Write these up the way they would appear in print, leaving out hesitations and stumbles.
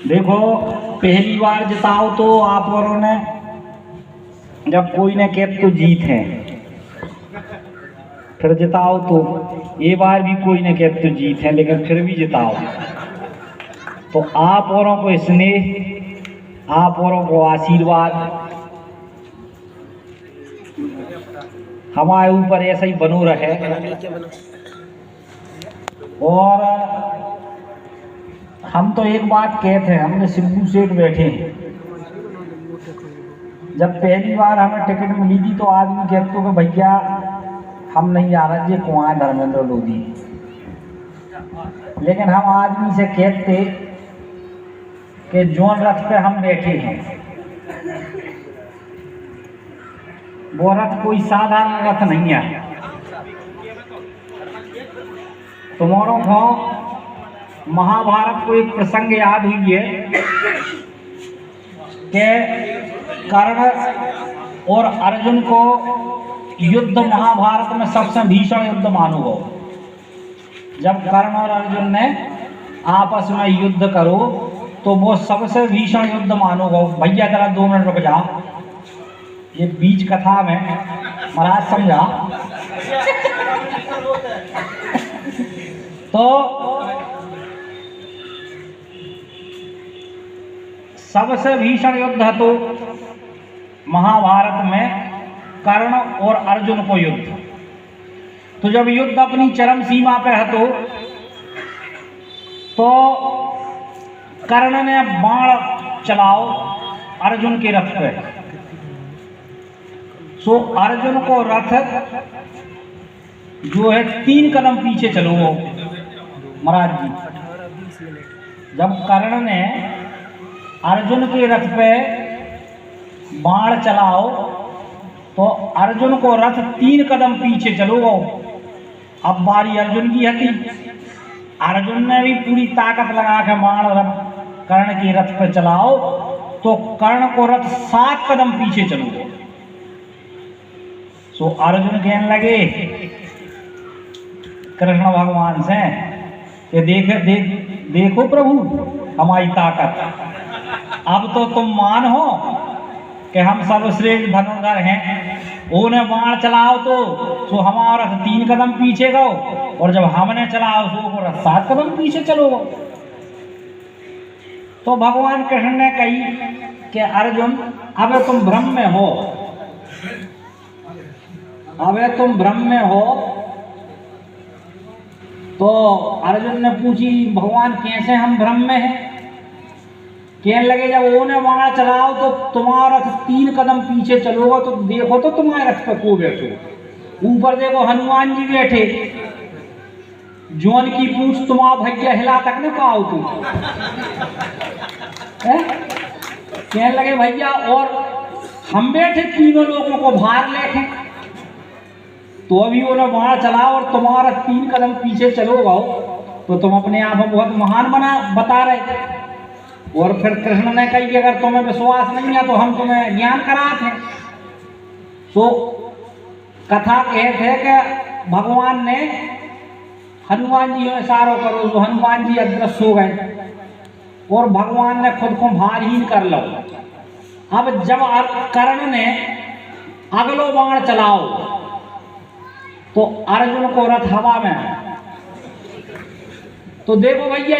देखो पहली बार जिताओ तो आप औरों ने जब कोई ने कहते तो जीत है, फिर जिताओ तो ये बार भी कोई ने कहते तो जीत है, लेकिन फिर भी जिताओ तो आप औरों को स्नेह, आप औरों को आशीर्वाद हमारे ऊपर ऐसा ही बनो रहे। और हम तो एक बात कहते हैं, हमने सिद्धू सेठ बैठे हैं, जब पहली बार हमें टिकट मिली थी तो आदमी कहते कि भैया हम नहीं आ रहे, ये कौन है धर्मेंद्र लोधी। लेकिन हम आदमी से कहते कि जोन रथ पे हम बैठे हैं वो रथ कोई साधारण रथ नहीं है। तुम्हारों को महाभारत को एक प्रसंग याद हुई है कि कर्ण और अर्जुन को युद्ध महाभारत में सबसे भीषण युद्ध मानो गो। जब कर्ण और अर्जुन ने आपस में युद्ध करो तो वो सबसे भीषण युद्ध मानो गो। भैया जरा 2 मिनट रुक जाओ, ये बीच कथा में महाराज समझा। तो सबसे भीषण युद्ध तो महाभारत में कर्ण और अर्जुन को युद्ध। तो जब युद्ध अपनी चरम सीमा पे है तो कर्ण ने बाण चलाओ अर्जुन के रथ पे। सो अर्जुन को रथ जो है 3 कदम पीछे चलो महाराज जी। जब कर्ण ने अर्जुन के रथ पे बाण चलाओ तो अर्जुन को रथ 3 कदम पीछे चलो। अब बारी अर्जुन की हती, अर्जुन ने भी पूरी ताकत लगा के बाण रथ कर्ण के रथ पे चलाओ तो कर्ण को रथ 7 कदम पीछे चलो। सो अर्जुन कहने लगे कृष्ण भगवान से कि देखो प्रभु हमारी ताकत, अब तो तुम मान हो कि हम सर्वश्रेष्ठ धनुर्धर हैं। उन्हें बाण चलाओ तो हमारा 3 कदम पीछे गो, और जब हमने चलाओ तो 7 कदम पीछे चलो गो। तो भगवान कृष्ण ने कही कि अर्जुन अब तुम भ्रम में हो, अब तुम भ्रम में हो। तो अर्जुन ने पूछी भगवान कैसे हम भ्रम में हैं। कहने लगे जब उन्हें बाण चलाओ तो तुम्हारा 3 कदम पीछे चलोगा तो देखो तो तुम्हारे रथ पे को बैठो, ऊपर देखो हनुमान जी बैठे, जोन की पूछ तुम्हारा भैया हिला तक न पाओ तू। कहने लगे भैया और हम बैठे तीनों लोगों को भार लेके, तो अभी उन्हें बाण चलाओ और तुम्हारा 3 कदम पीछे चलोगा तो तुम अपने आप में बहुत महान बता रहे। और फिर कृष्ण ने कही कि अगर तुम्हें विश्वास नहीं है तो हम तुम्हें ज्ञान कराते हैं। तो कथा कहते हैं कि भगवान ने हनुमान जी में इशारा करो तो हनुमान जी अदृश्य हो गए और भगवान ने खुद को भारहीन कर लो। अब जब कर्ण ने अगलो बाण चलाओ तो अर्जुन को रथ हवा में, तो देखो भैया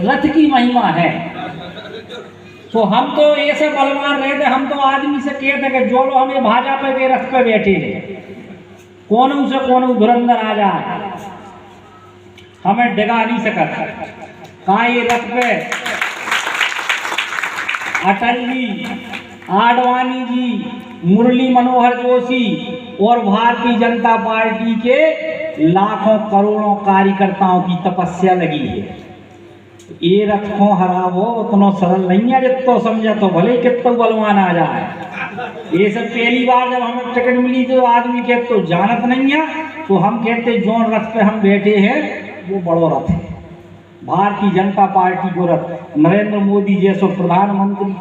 रथ की महिमा है। तो हम तो ऐसे बलवान रहे थे, हम तो आदमी से कहते कि जो लोग हमें भाजा पे के रथ पे बैठे हैं कौन से कौन धुरंधर आ जाए हमें डिगा नहीं सकता। कहाँ ये रथ पे अटल जी, आडवाणी जी, मुरली मनोहर जोशी और भारतीय जनता पार्टी के लाखों करोड़ों कार्यकर्ताओं की तपस्या लगी है। ये रथ को हरावो उतना सरल नहीं है जितना समझा तो भले कितना बलवान आ जाए। ये सब पहली बार जब हमें टिकट मिली तो आदमी कहते तो जानत नहीं है, तो हम कहते जो रथ पे हम बैठे हैं वो बड़ो रथ है, भारतीय जनता पार्टी को रथ। नरेंद्र मोदी जैसो प्रधानमंत्री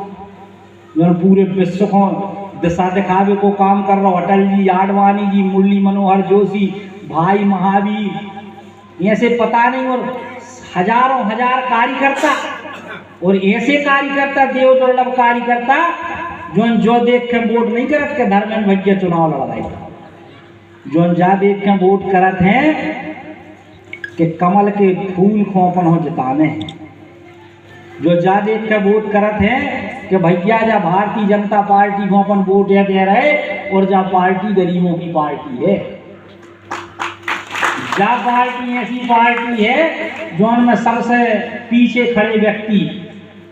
जो पूरे विश्व को दिशा दिखावे को काम कर रहा, अटल जी, आडवाणी जी, मुरली मनोहर जोशी, भाई महावीर, ऐसे पता नहीं और हजारों हजार कार्यकर्ता और ऐसे कार्यकर्ता देव दुर्लभ कार्यकर्ता जो देख के वोट नहीं करत के धर्मेंद्र भैया चुनाव लड़ रहे, जो जा देख के वोट करत हैं कि कमल के फूल को अपन हो जिताने हैं, जो जा देख के वोट करत हैं कि भैया जा भारतीय जनता पार्टी को अपन वोट या दे रहे और जा पार्टी गरीबों की पार्टी है, जा पार्टी ऐसी पार्टी है जो उनमें सबसे पीछे खड़े व्यक्ति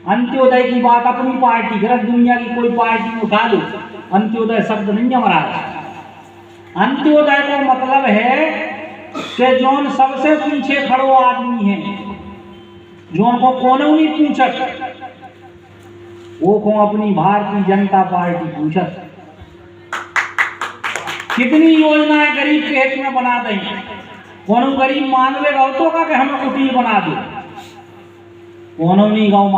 अंत्योदय की बात अपनी पार्टी गलत दुनिया की कोई पार्टी उठा लो, अंत्योदय शब्द नहीं है महाराज। अंत्योदय का मतलब है कि जोन सबसे पीछे खड़ो आदमी है, जोन को कोनो नहीं पूछत, वो को अपनी भारतीय जनता पार्टी पूछत। कितनी योजनाएं गरीब के हित में बना दें, कोनो गरीब मांगवे गाँव तो का कि हमें कुटीर बना दो, कोनो नहीं गाँव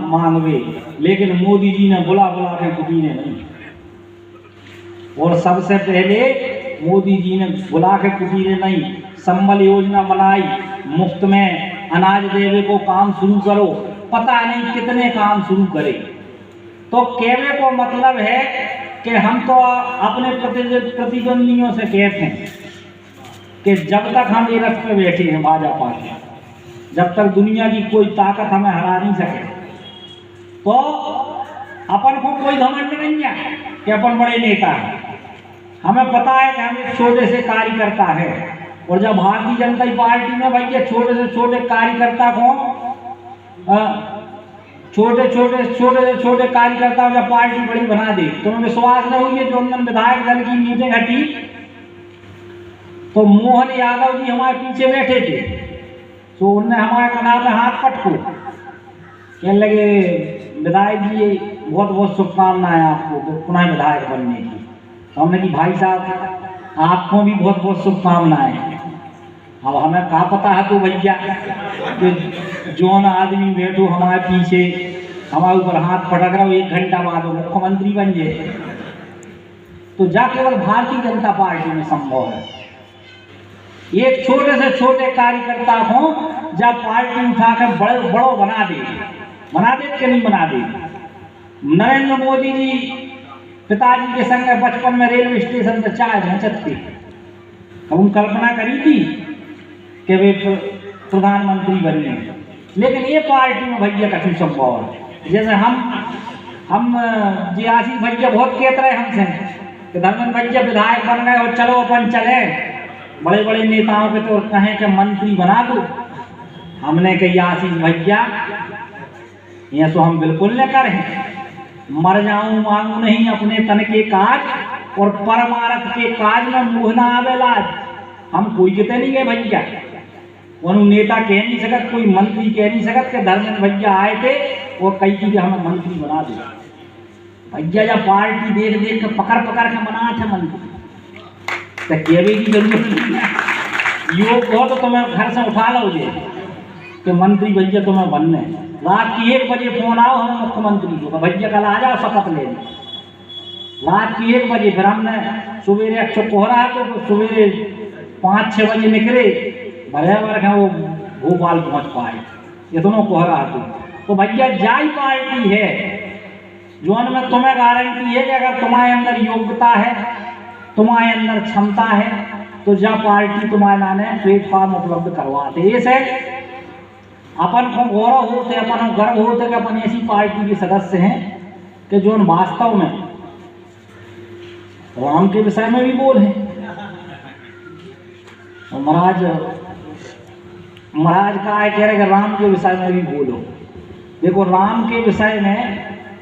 मांगवे, लेकिन मोदी जी ने बुला बुला के कुटीरें नहीं। और सबसे पहले मोदी जी ने बुला के कुटीरें नहीं, संबल योजना बनाई, मुफ्त में अनाज देवे को काम शुरू करो, पता नहीं कितने काम शुरू करे। तो कहने को मतलब है कि हम तो अपने प्रतिद्वंदियों से कहते हैं कि जब तक हम ये रथ पे बैठे हैं भाजपा के, जब तक दुनिया की कोई ताकत हमें हरा नहीं सके, तो अपन को कोई घमंड नहीं है कि अपन बड़े नेता हैं। हमें पता है कि हम एक छोटे से कार्यकर्ता है, और जब भारतीय जनता पार्टी में भैया छोटे से छोटे कार्यकर्ता को छोटे कार्यकर्ता जब पार्टी बड़ी बना दे, तो विश्वास न हुई जो विधायक दल की मीटिंग हटी तो मोहन यादव जी हमारे पीछे बैठे थे, तो उनने हमारे कनाल में हाथ पटको कहने लगे विधायक जी बहुत बहुत शुभकामनाएं आपको तो पुनः विधायक बनने की। तो हमने कि भाई साहब आपको भी बहुत बहुत शुभकामनाएं। अब हमें कहा पता है तो भैया कि जो ना आदमी बैठो हमारे पीछे हमारे ऊपर हाथ पटक रहा हो, 1 घंटा बाद मुख्यमंत्री बन जाए, तो जा केवल भारतीय जनता पार्टी में संभव है। एक छोटे से छोटे कार्यकर्ता को जब पार्टी उठाकर बड़ो बना दे कि नहीं बना दे। नरेंद्र मोदी जी पिताजी के संग बचपन में रेलवे स्टेशन पर चाय बेचते, अब उन कल्पना करी थी कि वे प्रधानमंत्री बने, लेकिन ये पार्टी में भैया कठिन संभव है। जैसे हम जी आशीष भैया बहुत कहते रहे हमसे कि धर्मेंद्र भैया विधायक बन गए और चलो अपन चले, बड़े बड़े नेताओं के तो कहें कि मंत्री बना दो। हमने कही आशीष भैया ये तो हम बिल्कुल न करें, मर जाऊं मांगू नहीं अपने तन के काज और परमारथ के काज में मुँह ना आवेलाज। हम कोई कहते नहीं गए भैया, उन नेता कह नहीं सकत, कोई मंत्री कह नहीं सकत कि धर्मेंद्र भैया आए थे और कही थी कि हमें मंत्री बना दो। भैया जब पार्टी देख देख के पकड़ के बना थे मंत्री, तो कहने की जरूरत नहीं है। योग हो तो तुम्हें घर से उठा लोगे कि मंत्री भैया तुम्हें बनने। रात की 1 बजे फोन आओ हमें मुख्यमंत्री को, तो भैया कल आ जाओ शपथ ले। रात की 1 बजे, फिर हमने सवेरे अच्छा कोहरा है तो सवेरे 5-6 बजे निकले, बराबर है वो भोपाल पहुंच पाए, इतना कोहरा है। तो भैया जाई पार्टी है जो में तुम्हें गारंटी है कि अगर तुम्हारे अंदर योग्यता है, तुम्हारे अंदर क्षमता है, तो जा पार्टी तुम्हारे नाने प्लेटफॉर्म उपलब्ध करवाते। ऐसे अपन को गौरव होते, अपन को गर्व होते कि अपन ऐसी पार्टी के सदस्य हैं कि जो वास्तव में राम के विषय में भी बोल है। और महाराज का कह रहे कि राम के विषय में भी बोलो। देखो राम के विषय में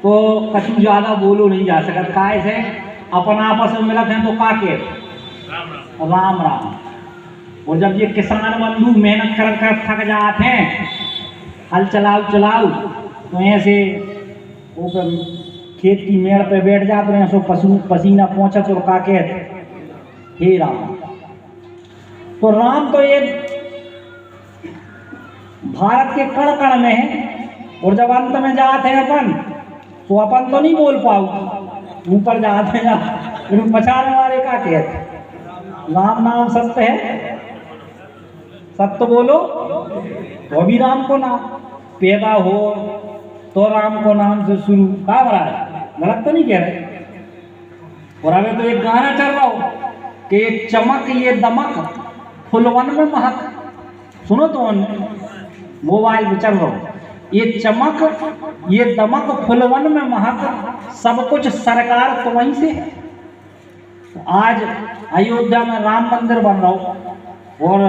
तो कछु ज़्यादा बोलो नहीं जा सकता, काय से अपन आपस में मिलते हैं तो का के राम राम। और जब ये किसान बंधु मेहनत कर थक जाते हैं, हल चलाओ तो ऐसे ऊपर खेत की मेड़ पे बैठ जाते हैं, सो पसीना पहुँचा तो का के हे राम। तो राम तो ये भारत के कण कण में है, और जब अंत में जाते हैं अपन तो अपन तो नहीं बोल पाओ, ऊपर जाते हैं फिर बचाने वाले का कहते राम नाम सत्य है, सत्य बोलो तो अभी राम को नाम पैदा हो तो राम को नाम से शुरू, कहा महाराज गलत तो नहीं कह रहे। और हमें तो एक गाना चल रहा हो कि ये चमक ये दमक फुलवन में महक, सुनो तो मोबाइल में चल रहा हो, ये चमक ये दमक फुलवन में महक, सब कुछ सरकार तो वहीं से है। आज अयोध्या में राम मंदिर बन रहा हो और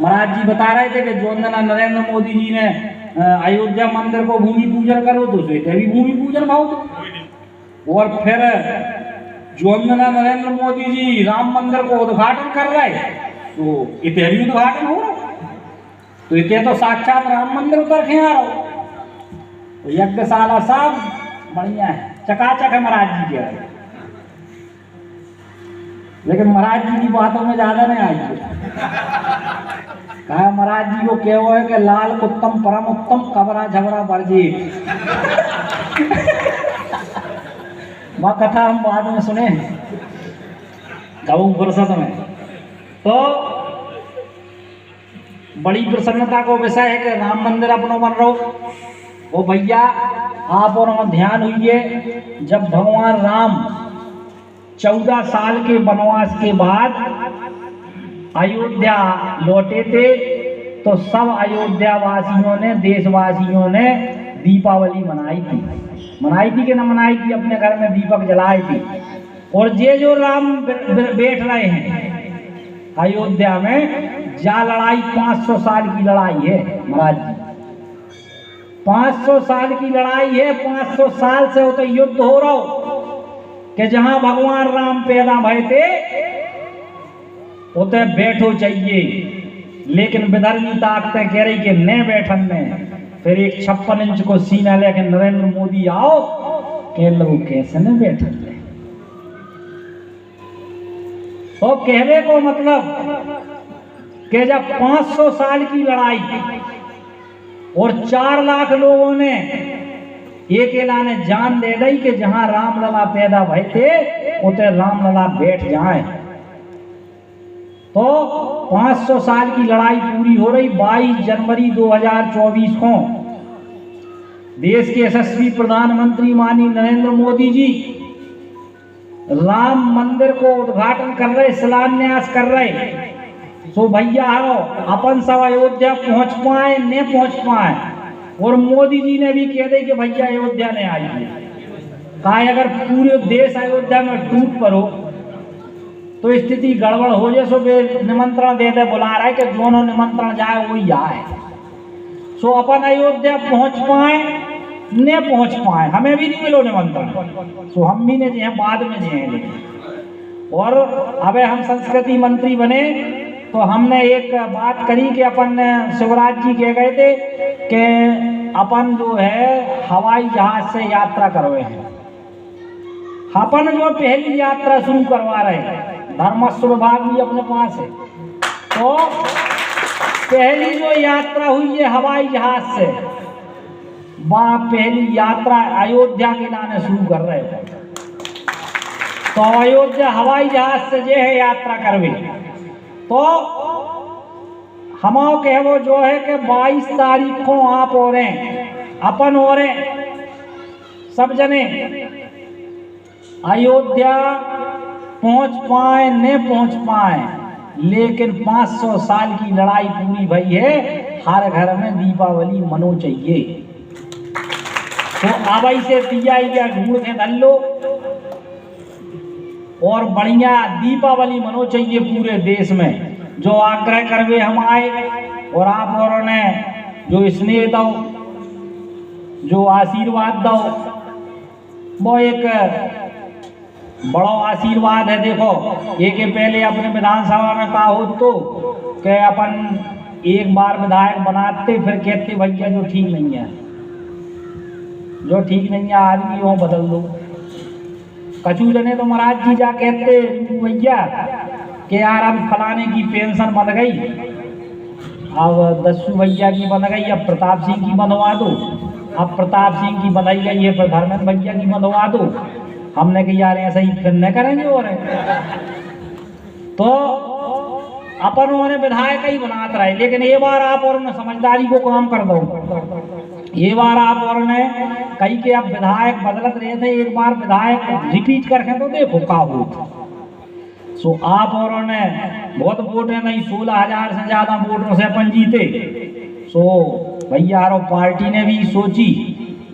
महाराज जी बता रहे थे कि जो नरेंद्र मोदी जी ने अयोध्या मंदिर को भूमि पूजन करो तो उसे भी भूमि पूजन भाव दो। और फिर जो नरेंद्र मोदी जी राम मंदिर को उद्घाटन कर रहे तो इतने भी उद्घाटन हो रहा, तो इतने तो साक्षात राम मंदिर उतर के आ रहा हो। तो यज्ञशाला सब बढ़िया है, चकाचक है महाराज जी के। लेकिन महाराज जी की बातों में ज्यादा नहीं आई। कहा महाराज जी को क्या है कि लाल उत्तम परम उत्तम कबरा झगड़ा बरजी। वह कथा हम बाद में सुने गऊ फुर्सत में। तो बड़ी प्रसन्नता को विषय है कि राम मंदिर अपनों बन रहा हो। वो भैया आप और हम ध्यान हुई, जब भगवान राम 14 साल के वनवास के बाद अयोध्या लौटे थे तो सब अयोध्या वासियों ने देशवासियों ने दीपावली मनाई थी कि न मनाई थी, अपने घर में दीपक जलाए थी। और ये जो राम बैठ रहे हैं अयोध्या में, जा लड़ाई 500 साल की लड़ाई है महाराज जी, 500 साल की लड़ाई है। 500 साल से तो युद्ध हो रहा हो कि जहां भगवान राम पैदा भय थे उते बैठो चाहिए, लेकिन विधर्मी ताकतें कह रही कि न बैठन में। फिर एक 56 इंच को सीना लेके नरेंद्र मोदी आओ के लोग कैसे न बैठन ले। तो कहने को मतलब कि जब 500 साल की लड़ाई और 4 लाख लोगों ने एक एलाने जान दे दी कि जहां रामलला पैदा भय थे उते रामलला बैठ जाए। तो 500 साल की लड़ाई पूरी हो रही। 22 जनवरी 2024 को देश के यशस्वी प्रधानमंत्री माननीय नरेंद्र मोदी जी राम मंदिर को उद्घाटन कर रहे, शिलान्यास कर रहे। तो भैया हो अपन सब अयोध्या पहुंच पाए न पहुंच पाए, और मोदी जी ने भी कह दी कि भैया अयोध्या ने आई है। कहा अगर पूरे देश अयोध्या में टूट पड़ो तो स्थिति गड़बड़ हो जाए। सो वे निमंत्रण दे बुला रहा है कि दोनों निमंत्रण जाए वही आए। सो अपन अयोध्या पहुंच पाए न पहुंच पाए, हमें भी नहीं मिलो निमंत्रण। सो हम भी नहीं बाद में जाएंगे। और अब हम संस्कृति मंत्री बने तो हमने एक बात करी कि अपन शिवराज जी कह गए थे कि अपन जो है हवाई जहाज से यात्रा करवाए हैं। अपन जो पहली यात्रा शुरू करवा रहे हैं, धर्मस्व विभाग भी अपने पास है। तो पहली जो यात्रा हुई है हवाई जहाज से, वह पहली यात्रा अयोध्या के लाने शुरू कर रहे थे। तो अयोध्या हवाई जहाज से जो है यात्रा करवे। तो हमाओ के वो जो है कि 22 तारीख को आप हो रहे अपन हो रहे सब जने अयोध्या पहुंच पाए न पहुंच पाए, लेकिन 500 साल की लड़ाई पूरी भई है। हर घर में दीपावली मनो चाहिए। तो अब से दिया ढूंढ के धन लो और बढ़िया दीपावली मनो चाहिए पूरे देश में। जो आग्रह करवे हम आए और आप औरों ने जो स्नेह दो, जो आशीर्वाद दो, वो एक बड़ा आशीर्वाद है। देखो एक पहले अपने विधानसभा में कहा हो तो कि अपन एक बार विधायक बनाते फिर कहते भैया जो ठीक नहीं है, जो ठीक नहीं है आदमी वो बदल दो। कचू जने तो महाराज जी जा कहते भैया कि यार अब फलाने की पेंशन बन गई, अब दस्सू भैया की बन गई, अब प्रताप सिंह की बनवा दो। अब प्रताप सिंह की बनाई गई है, फिर धर्मेंद्र भैया की बनवा दो। हमने कहा यार ऐसा ही फिर न करेंगे। और तो अपनों ने विधायक ही बनात रहे, लेकिन ये बार आप और ने समझदारी को काम कर दो। ये बार आप और ने कही के अब विधायक बदलत रहे थे, एक बार विधायक रिपीट करके तो देखो का हो। सो आप और ने बहुत वोट है नहीं, 16,000 से ज्यादा वोटों से अपन जीते। सो भैया यारो पार्टी ने भी सोची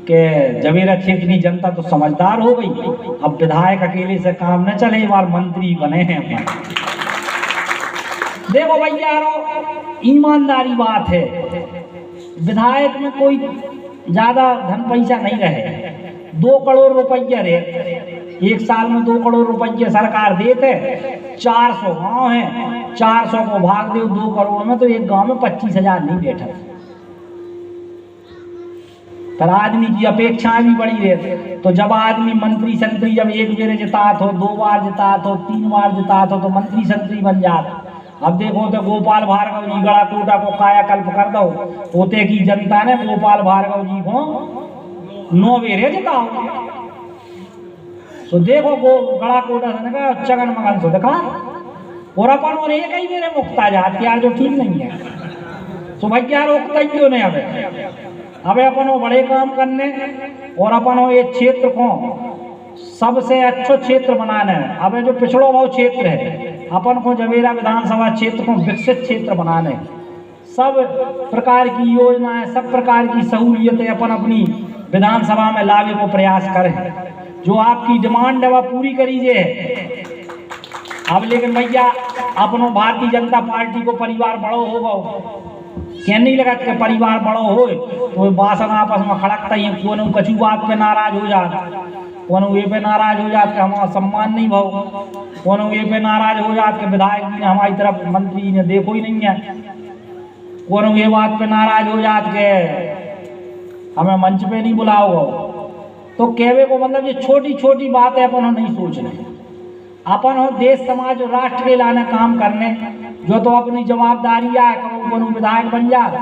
कि जवेरा क्षेत्र की जनता तो समझदार हो गई, अब विधायक अकेले से काम न चले, बार मंत्री बने हैं अपन। देखो भैया यारो ईमानदारी बात है, विधायक में कोई ज्यादा धन पैसा नहीं रहे, 2 करोड़ रुपया रहे, एक साल में 2 करोड़ रुपये सरकार देते, 400 गांव हैं, 400 को भाग दो 2 करोड़ में, तो एक गांव में 25,000 नहीं बैठा। पर आदमी की अपेक्षाएं भी बड़ी रहती, तो जब आदमी मंत्री संतरी जब एक बेर जितात हो, 2 बार जितात हो, 3 बार जितात हो, तो मंत्री संतरी बन जाता। अब देखो तो गोपाल भार्गव जी गड़ा कोटा को कायाकल्प कर दो, पोते की जनता ने गोपाल भार्गव जी को 9 बेरे जिताओ। तो देखो वो गड़ा कोटा से चगन मगन से देखा, और अपन और एक ही मेरे मुक्ता जात यार, जो ठीक नहीं है। तो भाई क्या रोकता क्यों नहीं? अबे अपन वो बड़े काम करने और अपन वो एक क्षेत्र को सबसे अच्छा क्षेत्र बनाना है। अब जो पिछड़ो भाव क्षेत्र है, अपन को जवेरा विधानसभा क्षेत्र को विकसित क्षेत्र बनाना है। सब प्रकार की योजनाएं, सब प्रकार की सहूलियतें अपन अपनी विधानसभा में लाने को प्रयास करें। जो आपकी डिमांड है वह पूरी करीजिए। अब लेकिन भैया अपनो भारतीय जनता पार्टी को परिवार बड़ो होगा, क्या नहीं लगा कि परिवार बड़ो हो तो बासन आपस में खड़कता ही, कोनो कछु बात पे नाराज हो जाता, कोनो ये पे नाराज हो जात के हमारा सम्मान नहीं भाव, कोनो ये पे नाराज हो जात के विधायक जी ने हमारी तरफ मंत्री ने देखो ही नहीं है, कोनो ये बात पे नाराज हो जात के हमें मंच पे नहीं बुलाओ। तो कहवे को मतलब ये छोटी छोटी बातें अपन नहीं सोच रहे, अपन हो देश समाज और राष्ट्र के लाने काम करने, जो तो अपनी जवाबदारी है, कबो कोनो विधायक बन जात,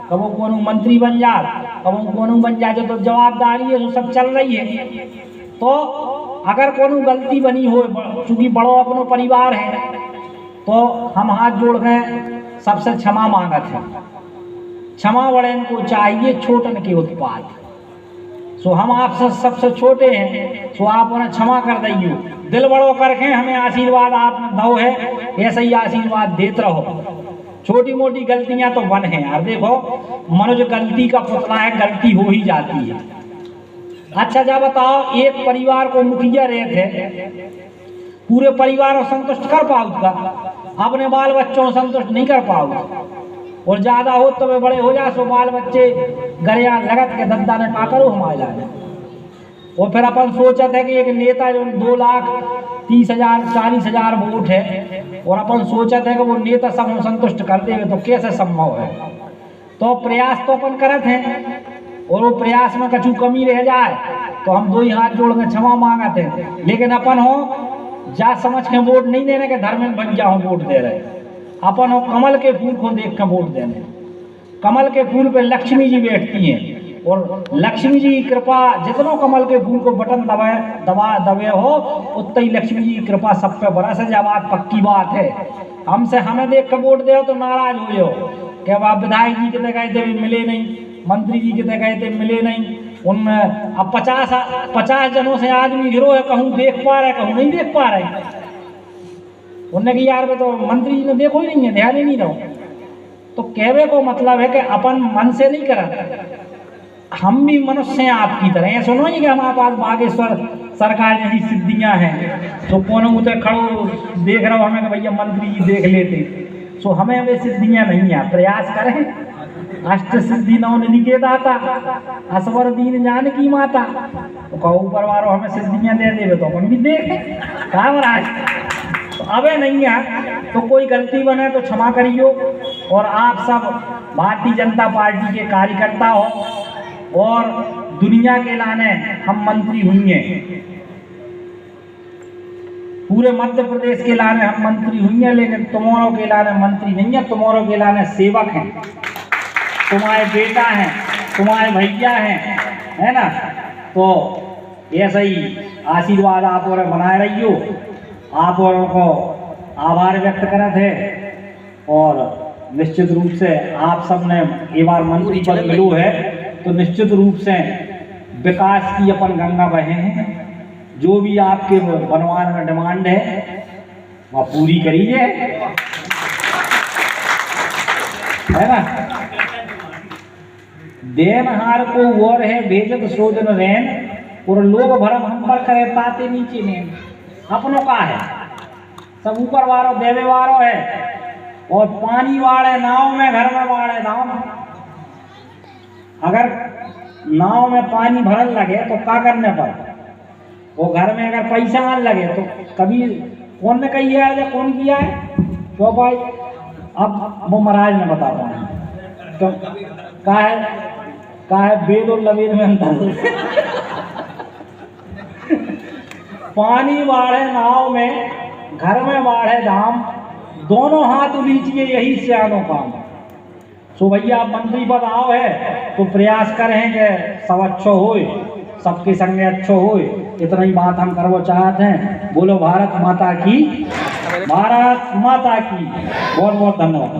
कबो कोनो मंत्री बन जात, कबो कोनो बन जाए, जो तो जवाबदारी है जो सब चल रही है। तो अगर कोनो गलती बनी हो, चूंकि बड़ो अपनो परिवार है, तो हम हाथ जोड़ के सबसे क्षमा मांगत है। क्षमा बड़े को चाहिए छोटन के उत्पाद। सो हम आपसे सबसे छोटे हैं, सो आप उन्हें क्षमा कर दइयो, दिल बड़ो करके हमें आशीर्वाद आपने दो है, ऐसे ही आशीर्वाद देते रहो। छोटी मोटी गलतियां तो बन है यार, देखो मनुष्य गलती का पुतला है, गलती हो ही जाती है। अच्छा जा बताओ, एक परिवार को मुखिया रहे थे, पूरे परिवार को संतुष्ट कर पाऊगा? अपने बाल बच्चों को संतुष्ट नहीं कर पाऊगा, और ज्यादा हो तो वे बड़े हो जा, सो बाल बच्चे गरिया लगत के दद्दा ने का करो हमारे लाने। और फिर अपन सोचते है कि एक नेता जो 2,30,000 40,000 वोट है, और अपन सोचते है कि वो नेता सब संतुष्ट कर देवे, तो कैसे संभव है? तो प्रयास तो अपन करत हैं, और वो प्रयास में कछु कमी रह जाए तो हम 2 ही हाथ जोड़ के क्षमा मांगते हैं। लेकिन अपन हो जा समझ के वोट नहीं देने के धर्म बन जाओ वोट दे रहे, अपन हो कमल के फूल को देख कर वोट देने। कमल के फूल पे लक्ष्मी जी बैठती हैं, और लक्ष्मी जी की कृपा जितनों कमल के फूल को बटन दबे हो उतना ही लक्ष्मी जी की कृपा सब पे बरस है। जब बात पक्की बात है, हमसे हमें देख कर वोट दे तो नाराज हो जाओ कि अब विधायक जी कितने गए थे मिले नहीं, मंत्री जी कितने गए थे मिले नहीं। उन अब 50 जनों से आदमी गिरो है, कहूँ देख पा रहे कहूँ नहीं देख पा रहे। उनने की यार तो मंत्री जी ने देखो ही नहीं है, ध्यान ही नहीं रहो। तो कहवे को मतलब है कि अपन मन से नहीं करा, हम भी मनुष्य हैं आपकी तरह। ये सुनो ही कि हमारे पास बागेश्वर सरकार जैसी सिद्धियां हैं, तो कौन उधर खड़ो देख रहा हो हमें कि भैया मंत्री जी देख लेते, सो हमें वे सिद्धियां नहीं है। प्रयास करें, अष्ट सिद्धि नौ निधि के दाता, असवर दीन जान की माता, तो कहो ऊपर वालों हमें सिद्धियां दे देवे तो अपन भी देखें कहा महाराज। तो अबे नहीं है तो कोई गलती बने तो क्षमा करियो। और आप सब भारतीय जनता पार्टी के कार्यकर्ता हो, और दुनिया के लाने हम मंत्री हुई हैं, पूरे मध्य प्रदेश के लाने हम मंत्री हुई हैं, लेकिन तुम्हारों के लाने मंत्री नहीं है, तुम्हारों के लाने सेवक हैं, तुम्हारे बेटा हैं, तुम्हारे भैया हैं, है ना। तो ऐसा ही आशीर्वाद आप और बनाए रहियो। आप औरों को आभार व्यक्त करत है। और निश्चित रूप से आप सब ने एक बार मंत्री पद मिलो है तो निश्चित रूप से विकास की अपन गंगा बहे हैं। जो भी आपके बनवान में डिमांड है वह पूरी करिए, है ना। देनहार को वो रहे भेजत सोजन रैन और लोग भरम हम पर करे ताते नीचे ने अपनों का है सब ऊपर वारो देवे वारो है। और पानी वाले नाव में घर में वाले नाव में अगर नाव में पानी भरन लगे तो क्या करने पर वो घर में अगर पैसा आने लगे तो कभी कौन ने कही है या कौन किया है तो भाई अब वो महाराज ने बताता हूँ तो का है वेद और लवेद में अंतर पानी बाढ़े नाव में घर में बाढ़े धाम दोनों हाथ लीजिए यही सियानों काम। सो भैया आप मंत्री पद आओ है तो प्रयास करें कि सब अच्छो होए सबके संगे अच्छो होए। इतना ही बात हम करना चाहते हैं। बोलो भारत माता की, भारत माता की। बहुत बहुत धन्यवाद।